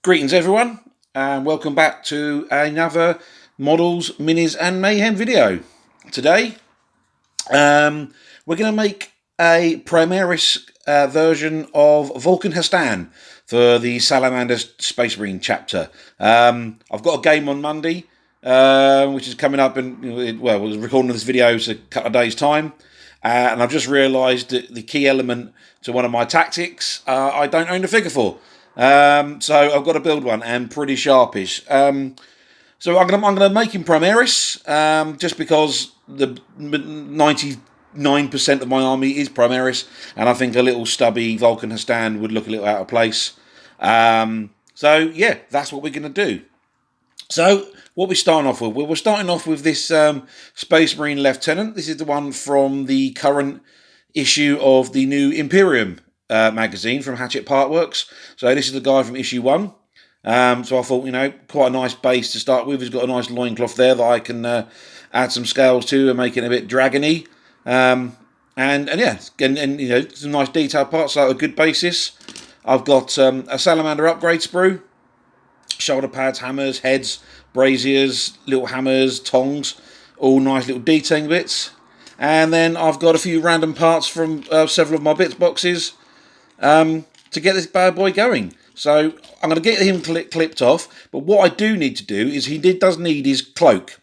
Greetings everyone, and welcome back to another Models, Minis and Mayhem video. Today, we're going to make a Primaris version of Vulkan He'stan for the Salamanders Space Marine chapter. I've got a game on Monday, which is coming up in, well, we're recording this video in a couple of days' time. And I've just realised that the key element to one of my tactics, I don't own the figure for. So I've got to build one, and pretty sharpish. So I'm gonna make him Primaris, just because the 99% of my army is Primaris, and I think a little stubby Vulkan He'stan would look a little out of place. So yeah, that's what we're gonna do. So what we're starting off with? Well, we're starting off with this Space Marine Lieutenant. This is the one from the current issue of the new Imperium magazine from Hatchet Partworks. So this is the guy from issue 1. So I thought, quite a nice base to start with. He's got a nice loincloth there that I can add some scales to and make it a bit dragony. And some nice detail parts, so a good basis. I've got a Salamander upgrade sprue, shoulder pads, hammers, heads, braziers, little hammers, tongs, all nice little detailing bits. And then I've got a few random parts from several of my bits boxes to get this bad boy going. So I'm going to get him clipped off, but what I do need to do is he does need his cloak.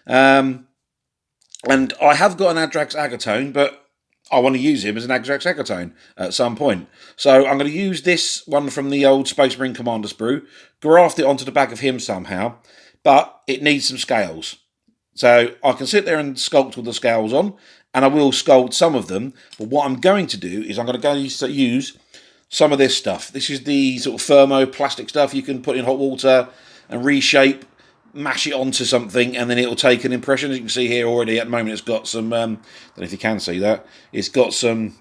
And I have got an Adrax Agatone, but I want to use him as an Adrax Agatone at some point. So I'm going to use this one from the old Space Marine Commander sprue, graft it onto the back of him somehow, but it needs some scales. So I can sit there and sculpt with the scales on, and I will sculpt some of them, but what I'm going to do is I'm going to use some of this stuff. This is the sort of thermo plastic stuff you can put in hot water and reshape, mash it onto something, and then it'll take an impression. As you can see here already, at the moment it's got some, I don't know if you can see that, it's got some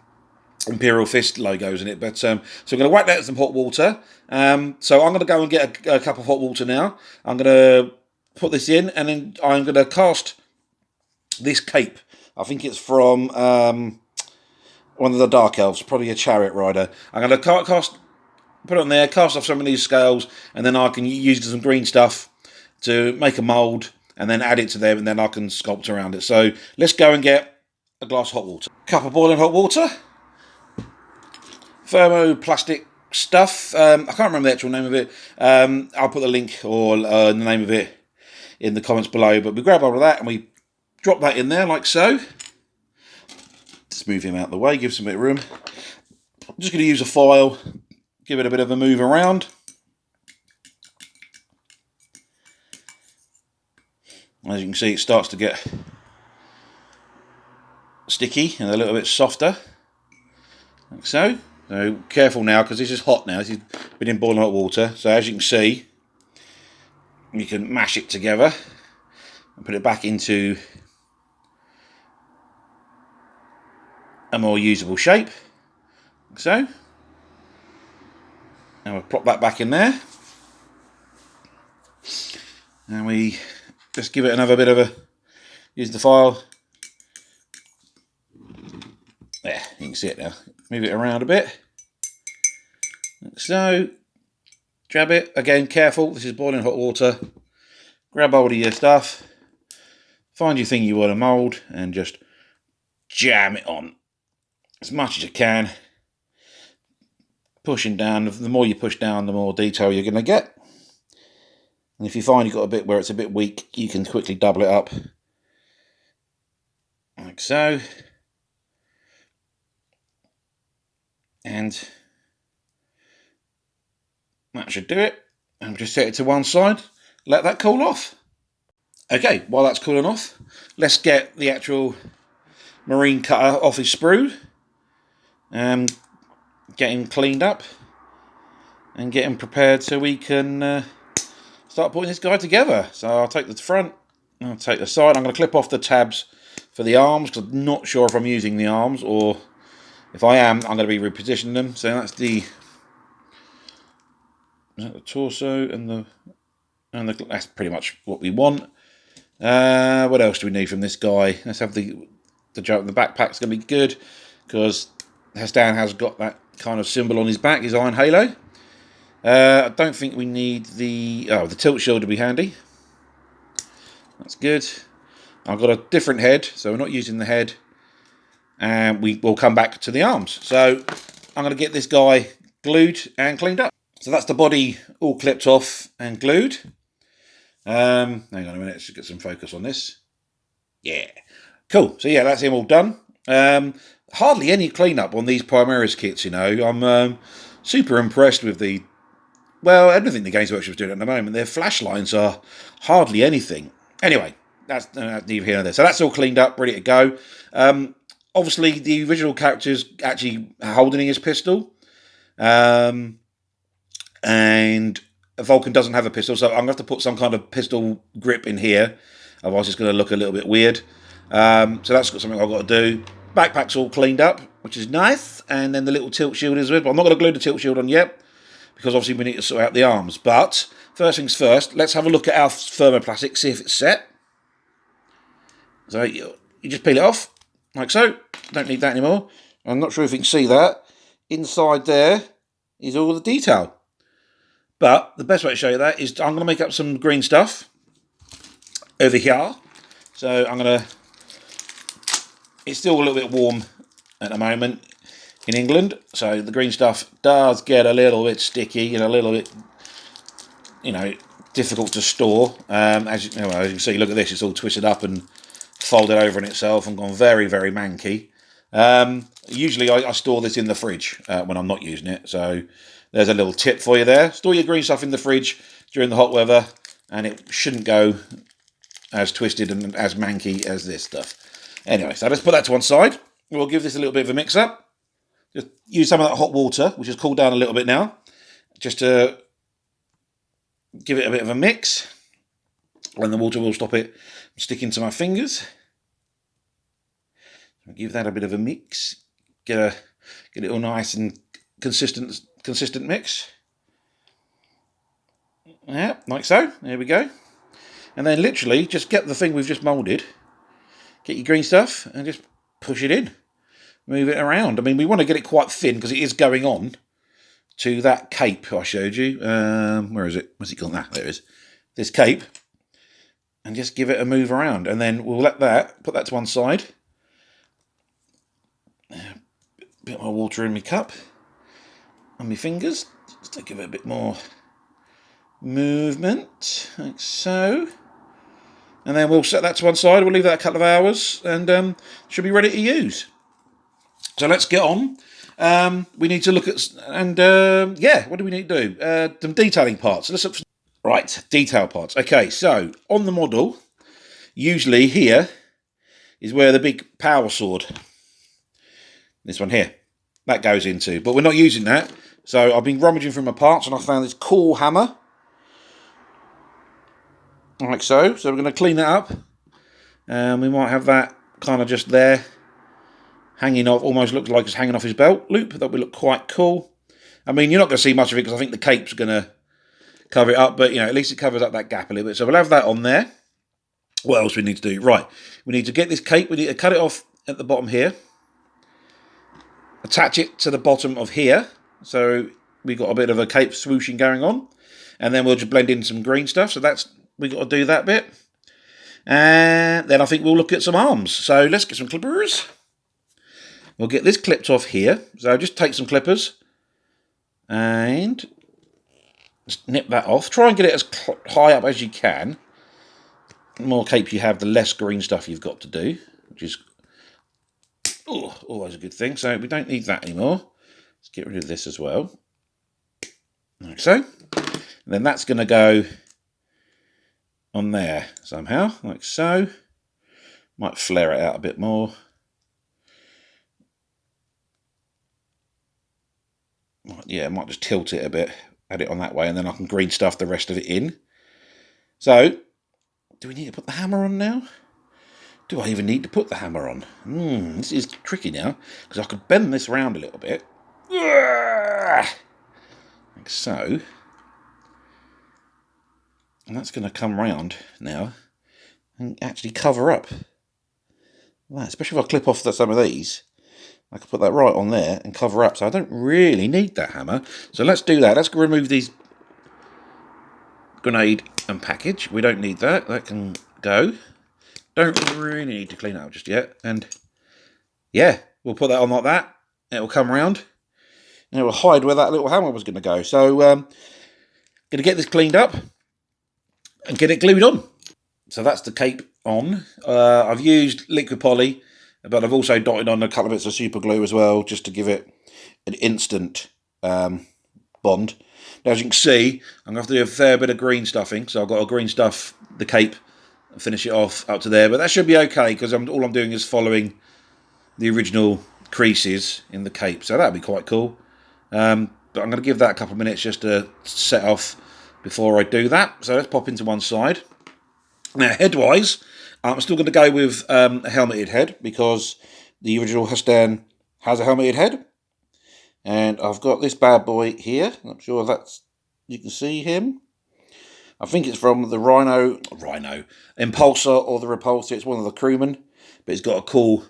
Imperial Fist logos in it, but so I'm going to whack that with some hot water. So I'm going to go and get a cup of hot water now. I'm going to put this in, and then I'm going to cast this cape. I think it's from one of the Dark Elves, probably a chariot rider. I'm going to put it on there, cast off some of these scales, and then I can use some green stuff to make a mould, and then add it to them, and then I can sculpt around it. So let's go and get a glass of hot water. Cup of boiling hot water. Thermoplastic stuff. I can't remember the actual name of it. I'll put the link or the name of it in the comments below. But we grab all of that and we drop that in there like so. Just move him out of the way, give some bit of room. I'm just going to use a file, give it a bit of a move around. As you can see, it starts to get sticky and a little bit softer, like so. So careful now, because this is hot now. This has been in boiling hot water. So as you can see, you can mash it together and put it back into a more usable shape, like so. Now we'll plop that back in there, and we just give it another bit of a, use the file. There, you can see it now. Move it around a bit. Like so. Grab it. Again, careful. This is boiling hot water. Grab hold of your stuff. Find your thing you want to mould and just jam it on as much as you can. Pushing down. The more you push down, the more detail you're going to get. And if you find you've got a bit where it's a bit weak, you can quickly double it up. Like so. And that should do it. And just set it to one side. Let that cool off. Okay, while that's cooling off, let's get the actual marine cutter off his sprue. Get him cleaned up. And get him prepared so we can start putting this guy together. So I'll take the front, I'll take the side. I'm going to clip off the tabs for the arms, because I'm not sure if I'm using the arms, or if I am, I'm going to be repositioning them. So that's the torso and that's pretty much what we want. What else do we need from this guy? Let's have the backpack's going to be good, because He'stan has got that kind of symbol on his back, his iron halo. I don't think we need the tilt shield to be handy. That's good. I've got a different head, so we're not using the head. And we will come back to the arms. So I'm going to get this guy glued and cleaned up. So that's the body all clipped off and glued. Hang on a minute, let's get some focus on this. Yeah, cool. So yeah, that's him all done. Hardly any cleanup on these Primaris kits, you know. I'm super impressed with everything the Games Workshop's doing at the moment. Their flash lines are hardly anything. Anyway, that's neither here nor there. So that's all cleaned up, ready to go. Obviously, the original character's actually holding his pistol. And Vulkan doesn't have a pistol, so I'm going to have to put some kind of pistol grip in here. Otherwise, it's going to look a little bit weird. So that's got something I've got to do. Backpack's all cleaned up, which is nice. And then the little tilt shield is with. But I'm not going to glue the tilt shield on yet, because obviously we need to sort out the arms. But first things first, let's have a look at our thermoplastic, see if it's set. So you just peel it off, like so. Don't need that anymore. I'm not sure if you can see that. Inside there is all the detail. But the best way to show you that is I'm going to make up some green stuff over here. So I'm going to... It's still a little bit warm at the moment in England. So the green stuff does get a little bit sticky and a little bit, difficult to store. As you can see, look at this. It's all twisted up and folded over in itself and gone very, very manky. Usually I store this in the fridge when I'm not using it. So there's a little tip for you there. Store your green stuff in the fridge during the hot weather and it shouldn't go as twisted and as manky as this stuff. Anyway, so let's put that to one side. We'll give this a little bit of a mix up. Just use some of that hot water, which has cooled down a little bit now, just to give it a bit of a mix. And the water will stop it from sticking to my fingers. Give that a bit of a mix. Get it all nice and consistent mix. Yeah, like so. There we go. And then literally just get the thing we've just moulded. Get your green stuff and just push it in. Move it around. I mean, we want to get it quite thin because it is going on to that cape I showed you. Where is it? What's it called? There it is. This cape. And just give it a move around. And then we'll put that to one side. A bit more water in my cup. On my fingers. Just to give it a bit more movement. Like so. And then we'll set that to one side. We'll leave that a couple of hours. And should be ready to use. So let's get on. We need to look at... And what do we need to do? Some detailing parts. Let's look for... Right, detail parts. Okay, so on the model, usually here is where the big power sword, this one here, that goes into. But we're not using that. So I've been rummaging through my parts and I found this cool hammer. Like so. So we're going to clean that up. We might have that kind of just there, hanging off, almost looks like it's hanging off his belt loop. That would look quite cool. I mean, you're not going to see much of it because I think the cape's going to cover it up, but at least it covers up that gap a little bit. So we'll have that on there. What else we need to do? Right, we need to get this cape. We need to cut it off at the bottom here. Attach it to the bottom of here. So we've got a bit of a cape swooshing going on. And then we'll just blend in some green stuff. So we've got to do that bit. And then I think we'll look at some arms. So let's get some clippers. We'll get this clipped off here. So just take some clippers. And just nip that off. Try and get it as high up as you can. The more cape you have, the less green stuff you've got to do, which is always a good thing. So we don't need that anymore. Let's get rid of this as well. Like so. And then that's going to go on there somehow, like so. Might flare it out a bit more. Yeah, I might just tilt it a bit. Add it on that way, and then I can green stuff the rest of it in. So, do we need to put the hammer on now? Do I even need to put the hammer on? This is tricky now, because I could bend this around a little bit. Like so. And that's going to come round now and actually cover up. Well, especially if I clip off some of these. I could put that right on there and cover up. So I don't really need that hammer. So let's do that. Let's remove these grenade and package. We don't need that. That can go. Don't really need to clean it up just yet. And yeah, we'll put that on like that. It will come around and it will hide where that little hammer was going to go. So going to get this cleaned up and get it glued on. So that's the cape on. I've used liquid poly, but I've also dotted on a couple of bits of super glue as well, just to give it an instant bond. Now, as you can see, I'm going to have to do a fair bit of green stuffing. So I've got to green stuff the cape and finish it off up to there. But that should be okay, because all I'm doing is following the original creases in the cape. So that'll be quite cool. But I'm going to give that a couple of minutes just to set off before I do that. So let's pop into one side. Now, head-wise, I'm still going to go with a helmeted head, because the original He'stan has a helmeted head. And I've got this bad boy here. I'm sure you can see him. I think it's from the Rhino Impulsor or the Repulsor. It's one of the crewmen, but it's got a cool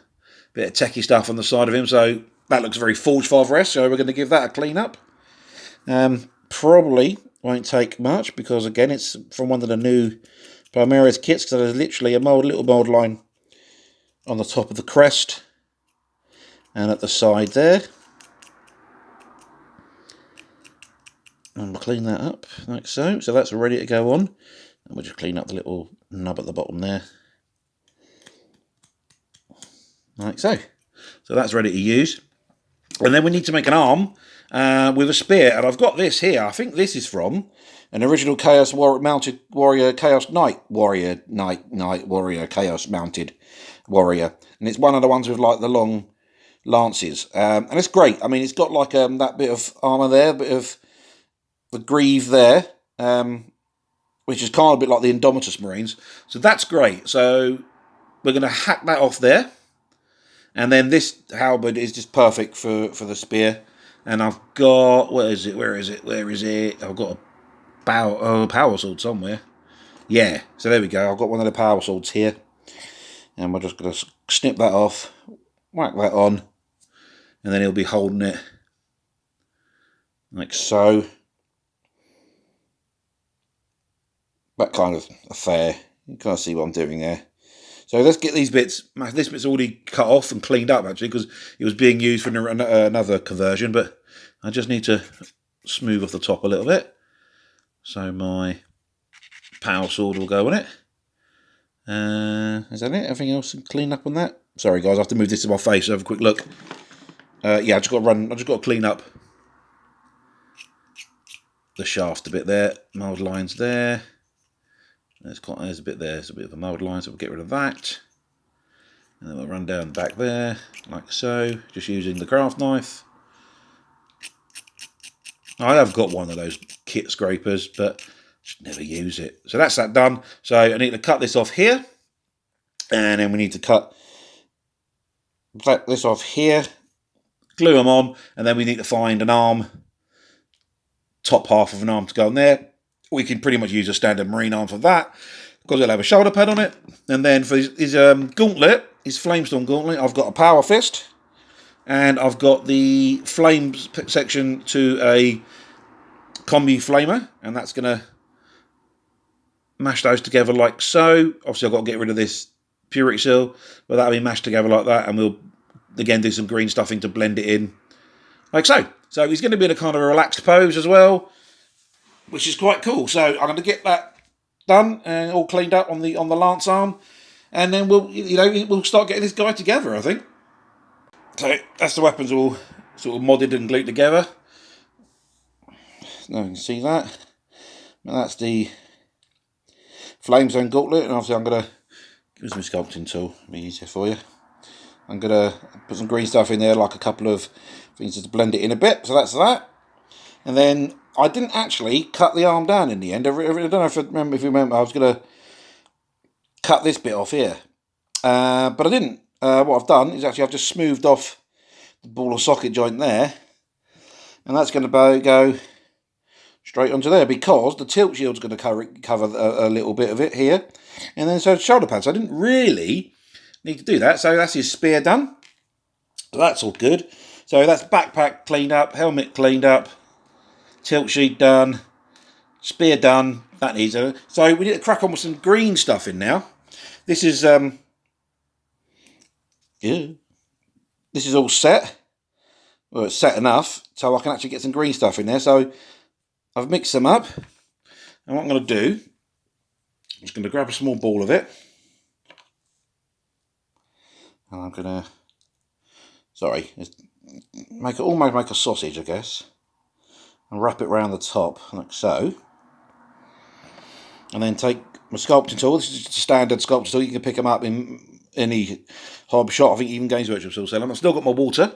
bit of techie stuff on the side of him. So that looks very Forge Father-esque. So we're going to give that a clean up. Probably won't take much, because again, it's from one of the new Primaris kits. So there's literally a little mould line on the top of the crest and at the side there. And we'll clean that up like so. So that's ready to go on. And we'll just clean up the little nub at the bottom there. Like so. So that's ready to use. And then we need to make an arm with a spear. And I've got this here. I think this is from an original Chaos Mounted Warrior, Chaos Knight Warrior, Warrior, Chaos Mounted Warrior. And it's one of the ones with like the long lances. And it's great. I mean, it's got like that bit of armour there, a bit of the greave there, which is kind of a bit like the Indomitus Marines. So that's great. So we're going to hack that off there. And then this halberd is just perfect for the spear. And I've got, where is it? I've got a power sword somewhere. Yeah, so there we go. I've got one of the power swords here. And we're just going to snip that off, whack that on, and then he'll be holding it like so. That kind of affair. You can't see what I'm doing there. So let's get these bits. This bit's already cut off and cleaned up, actually, because it was being used for another conversion. But I just need to smooth off the top a little bit. So my power sword will go on it. Is that it? Everything else clean up on that? Sorry, guys, I have to move this to my face. So have a quick look. Yeah, I just got to clean up the shaft a bit there. Mould lines there. There's a bit there. There's a bit of a mould line, so we'll get rid of that. And then we'll run down the back there, like so, just using the craft knife. I have got one of those kit scrapers, but just never use it. So that's that done. So I need to cut this off here. And then we need to cut this off here, glue them on, and then we need to find an arm, top half of an arm to go on there. We can pretty much use a standard marine arm for that, because it'll have a shoulder pad on it. And then for his gauntlet, his flamestorm gauntlet, I've got a power fist, and I've got the flames section to a combi flamer, and that's going to mash those together like so. Obviously, I've got to get rid of this purity seal, but that'll be mashed together like that, and we'll again do some green stuffing to blend it in like so. So he's going to be in a kind of a relaxed pose as well, which is quite cool. So I'm going to get that done and all cleaned up on the lance arm, and then we'll start getting this guy together, I think. So that's the weapons all sort of modded and glued together. Now you can see that. Now that's the flame zone gauntlet, and obviously I'm going to use my sculpting tool. It'll be easier for you. I'm going to put some green stuff in there, like a couple of things to blend it in a bit. So that's that. And then I didn't actually cut the arm down in the end. I don't know if you remember, I was going to cut this bit off here. But I didn't. What I've done is actually I've just smoothed off the ball and socket joint there. And that's going to go straight onto there, because the tilt shield's going to cover a little bit of it here. And then so shoulder pads. So I didn't really need to do that. So that's his spear done. So that's all good. So that's backpack cleaned up, helmet cleaned up, tilt sheet done, spear done. That needs a. So we need to crack on with some green stuff in now. This is yeah. This is all set. Well, it's set enough, so I can actually get some green stuff in there. So I've mixed them up. And what I'm going to do, I'm just going to grab a small ball of it. And I'm going to, sorry, almost make a sausage, I guess. And wrap it around the top, like so. And then take my sculpting tool. This is just a standard sculpting tool. You can pick them up in any hob shop. I think even Games Workshop still sell them. I've still got my water.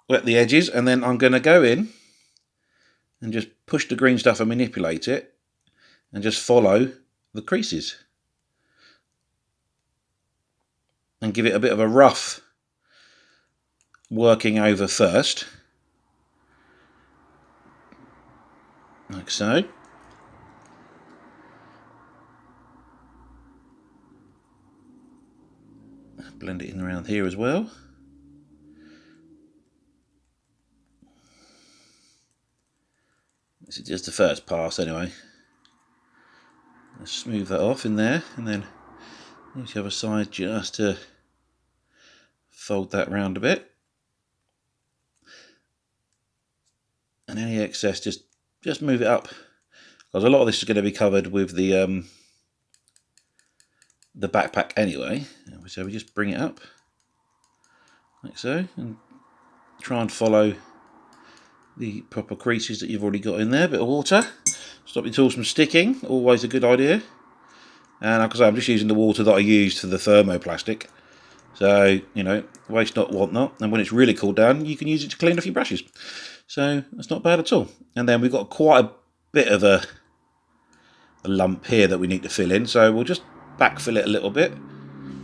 Wet the edges. And then I'm going to go in and just push the green stuff and manipulate it. And just follow the creases. And give it a bit of a rough working over first. Like so. Blend it in around here as well. This is just the first pass anyway. Let's smooth that off in there, and then use the other side just to fold that round a bit. And any excess, just move it up, because a lot of this is going to be covered with the backpack anyway. So we just bring it up like so, and try and follow the proper creases that you've already got in there. Bit of water, stop your tools from sticking, always a good idea. And like I say, I'm just using the water that I used for the thermoplastic. So, you know, waste not, want not. And when it's really cooled down, you can use it to clean off your brushes. So that's not bad at all. And then we've got quite a bit of a lump here that we need to fill in. So we'll just backfill it a little bit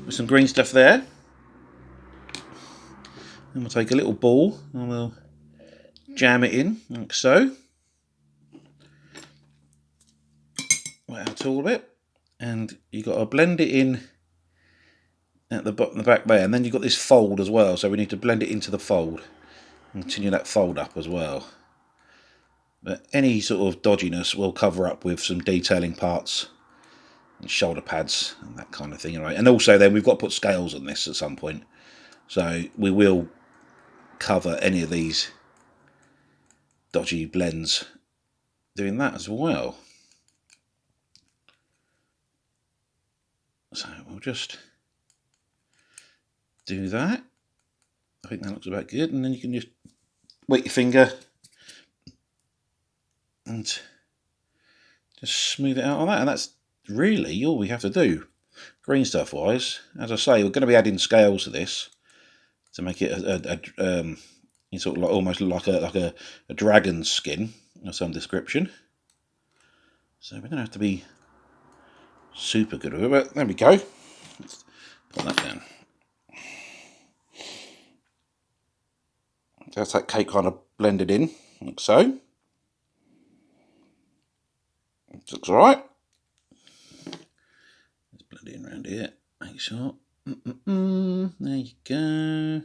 with some green stuff there. And we'll take a little ball and we'll jam it in like so. Wet our tool a bit. And you've got to blend it in at the bottom, the back there. And then you've got this fold as well. So we need to blend it into the fold. And continue that fold up as well. But any sort of dodginess we'll cover up with some detailing parts. And shoulder pads and that kind of thing, right? And also then we've got to put scales on this at some point, so we will cover any of these dodgy blends doing that as well. So we'll just do that. I think that looks about good, and then you can just wet your finger and just smooth it out on that, and that's really all we have to do green stuff wise. As I say, we're going to be adding scales to this to make it a sort of like almost like a dragon's skin of some description. So we're going to have to be super good with it. But there we go. Let's put that down. That's that cake kind of blended in like so. It looks alright. Blend it in around here, make sure. There you go.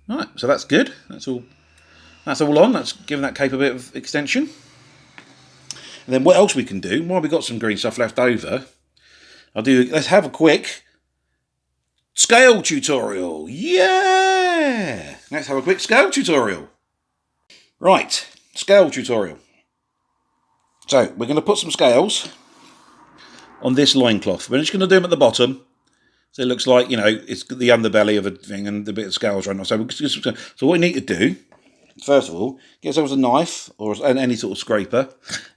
Right, so that's good. That's all on. That's giving that cape a bit of extension. And then what else we can do, while we've got some green stuff left over, let's have a quick scale tutorial. Yeah! Let's have a quick scale tutorial. Right, scale tutorial. So we're going to put some scales on this loincloth. We're just going to do them at the bottom, so it looks like, you know, it's the underbelly of a thing and the bit of scales running off. So what we need to do, first of all, get ourselves a knife or any sort of scraper,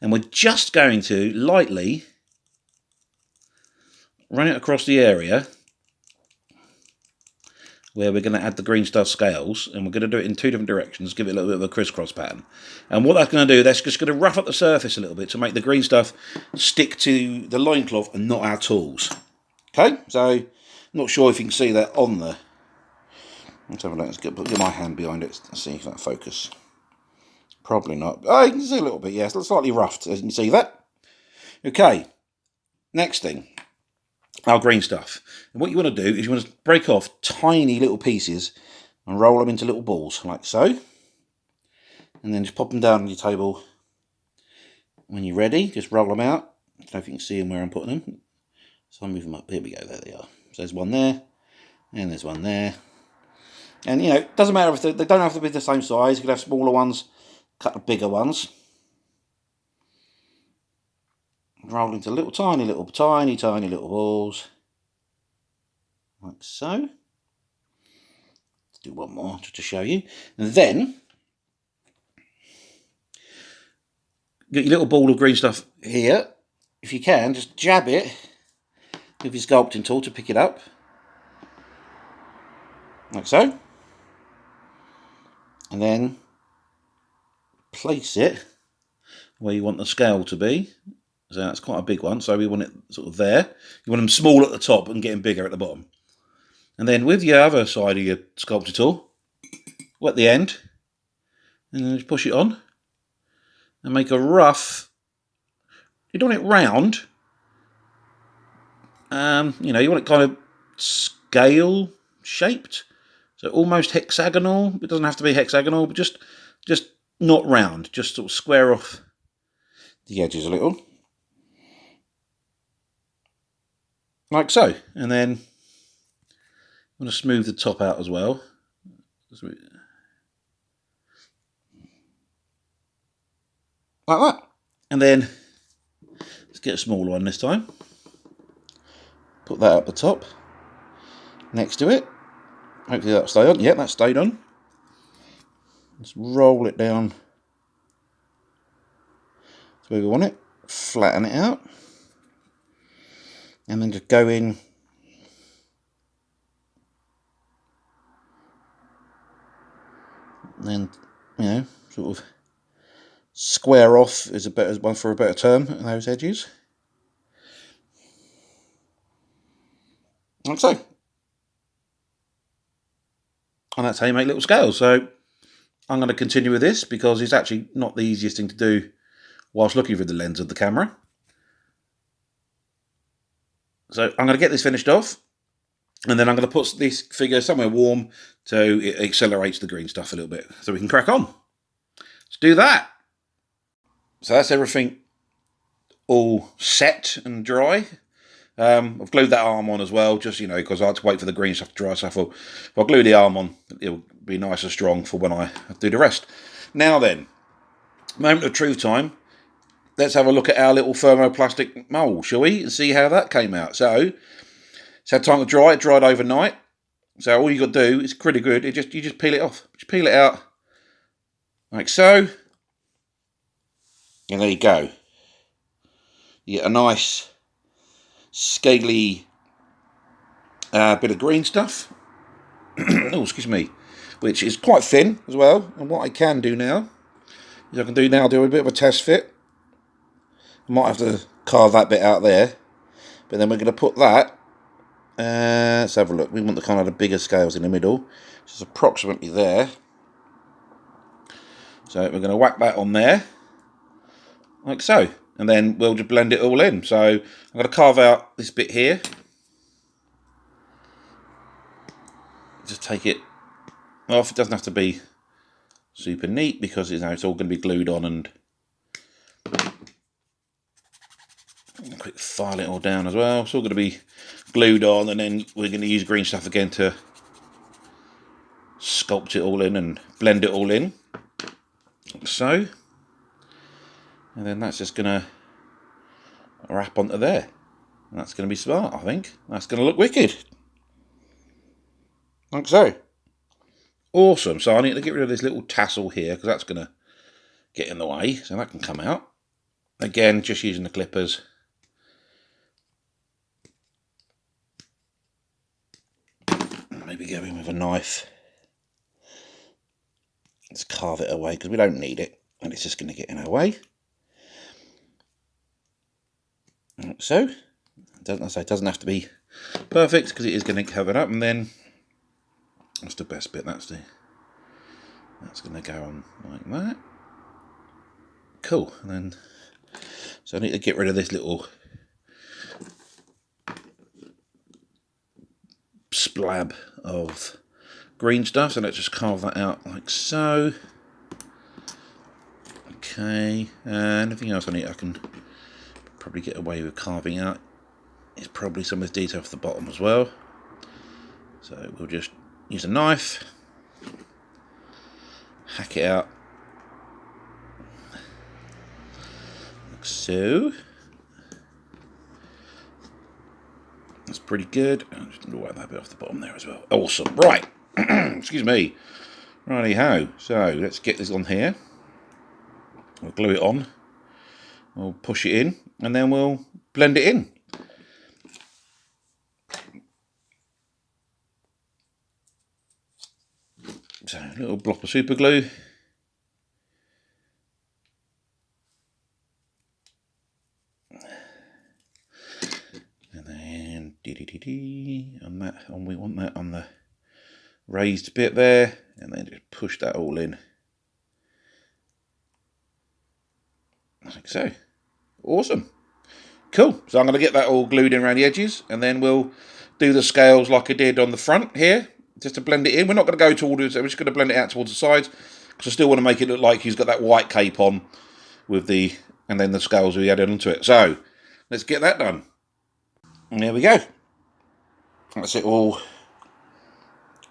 and we're just going to lightly run it across the area where we're going to add the green stuff scales, and we're going to do it in two different directions, give it a little bit of a crisscross pattern. And what that's going to do, that's just going to rough up the surface a little bit to make the green stuff stick to the loincloth and not our tools. Okay, so not sure if you can see that on the... Let's have a look, let's get my hand behind it, let's see if that focus. Probably not. Oh, you can see a little bit, yes, yeah, slightly roughed, as you can see that. Okay, next thing. our green stuff. And what you want to do is you want to break off tiny little pieces and roll them into little balls, like so. And then just pop them down on your table. When you're ready, just roll them out. I don't know if you can see them where I'm putting them. So I'll move them up. Here we go, there they are. So there's one there, and there's one there. And, you know, it doesn't matter if they don't have to be the same size. You could have smaller ones, a couple of bigger ones. Roll into little tiny little balls. Like so. Let's do one more just to show you. And then, get your little ball of green stuff here. If you can, just jab it with your sculpting tool to pick it up. Like so. And then place it where you want the scale to be. So that's quite a big one, so we want it sort of there. You want them small at the top and getting bigger at the bottom. And then with your other side of your sculptor tool, at the end, and then just push it on and make a rough. You don't want it round. You know, you want it kind of scale shaped, so almost hexagonal. It doesn't have to be hexagonal, but just not round. Just sort of square off the edges a little, like so. And then I'm going to smooth the top out as well. Like that. And then let's get a smaller one this time. Put that up the top next to it. Hopefully that'll stay on. Yeah, that stayed on. Let's roll it down to where we want it. Flatten it out. And then just go in and then, you know, sort of square off is a better one for a better term at those edges. Like so. And that's how you make little scales. So I'm going to continue with this because it's actually not the easiest thing to do whilst looking through the lens of the camera. So I'm going to get this finished off, and then I'm going to put this figure somewhere warm so it accelerates the green stuff a little bit so we can crack on. Let's do that. So that's everything all set and dry. I've glued that arm on as well, just, you know, because I had to wait for the green stuff to dry. So I thought if I glue the arm on, it'll be nice and strong for when I do the rest. Now then, moment of truth time. Let's have a look at our little thermoplastic mould, shall we? And see how that came out. So it's had time to dry. It dried overnight. So all you got to do is pretty good. You just peel it off. Just peel it out like so. And there you go. You get a nice scaly bit of green stuff. Oh, excuse me. Which is quite thin as well. And what I can do now is I can do a bit of a test fit. I might have to carve that bit out there. But then we're going to put that. Let's have a look. We want the kind of the bigger scales in the middle. Which is approximately there. So we're going to whack that on there. Like so. And then we'll just blend it all in. So I'm going to carve out this bit here. Just take it off. It doesn't have to be super neat because, you know, it's all going to be glued on, and quick file it all down as well. It's all going to be glued on, and then we're going to use green stuff again to sculpt it all in and blend it all in. Like so. And then that's just going to wrap onto there. And that's going to be smart, I think. That's going to look wicked. Like so. Awesome. So I need to get rid of this little tassel here because that's going to get in the way. So that can come out. Again, just using the clippers. Maybe go in with a knife. Let's carve it away because we don't need it. And it's just going to get in our way. Like so. It doesn't have to be perfect because it is going to cover it up. And then that's the best bit. That's going to go on like that. Cool. And then so I need to get rid of this little splab of green stuff. So let's just carve that out like so. Okay, anything else I can probably get away with carving out. It's probably some of the detail off the bottom as well. So we'll just use a knife, hack it out like so. That's pretty good. I'm just going to wipe that bit off the bottom there as well. Awesome. Right. Excuse me. Righty-ho. So let's get this on here. We'll glue it on. We'll push it in, and then we'll blend it in. So a little block of super glue. And then on that, and we want that on the raised bit there, and then just push that all in. Like so. Awesome. Cool. So I'm going to get that all glued in around the edges, and then we'll do the scales like I did on the front here, just to blend it in. We're not going to go towards it, we're just going to blend it out towards the sides, because I still want to make it look like he's got that white cape on with the, and then the scales we added onto it. So let's get that done. And there we go. That's it all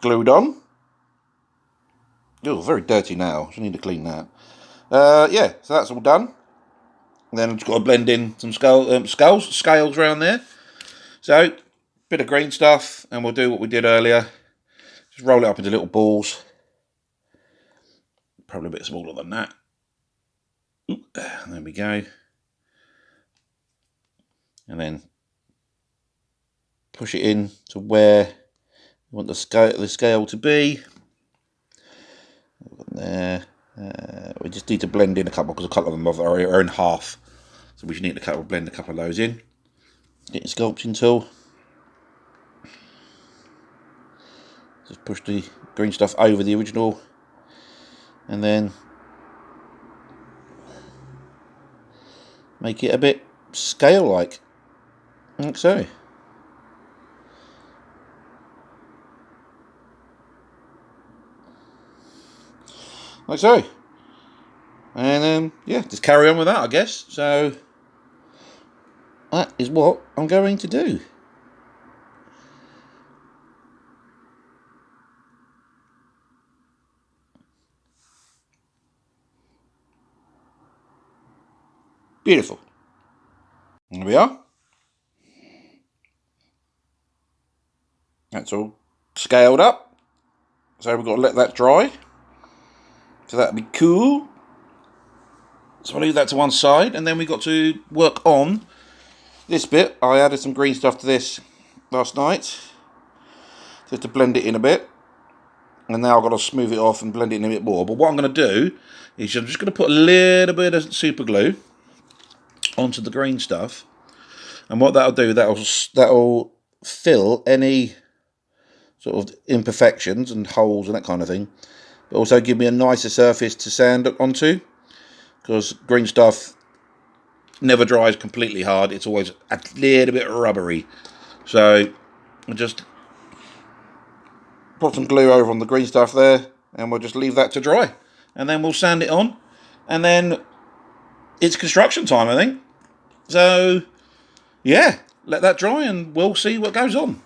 glued on. Oh, very dirty now. I need to clean that. Yeah, so that's all done. And then I've just got to blend in some scales around there. So, bit of green stuff, and we'll do what we did earlier. Just roll it up into little balls. Probably a bit smaller than that. Ooh, there we go. And then push it in to where you want the scale to be. There. We just need to blend in a couple, because a couple of them are in half, so we just need to blend a couple of those in. Get your sculpting tool, just push the green stuff over the original, and then make it a bit scale-like, like so. Like so. And yeah, just carry on with that, I guess. So that is what I'm going to do. Beautiful. There we are. That's all scaled up. So we've got to let that dry. So that'd be cool. So I'll leave that to one side, and then we got to work on this bit. I added some green stuff to this last night, just to blend it in a bit. And now I've got to smooth it off and blend it in a bit more. But what I'm going to do is I'm just going to put a little bit of super glue onto the green stuff. And what that'll do, that'll fill any sort of imperfections and holes and that kind of thing. But also give me a nicer surface to sand onto, because green stuff never dries completely hard. It's always a little bit rubbery. So I'll just put some glue over on the green stuff there, and we'll just leave that to dry. And then we'll sand it on, and then it's construction time, I think. So yeah, let that dry and we'll see what goes on.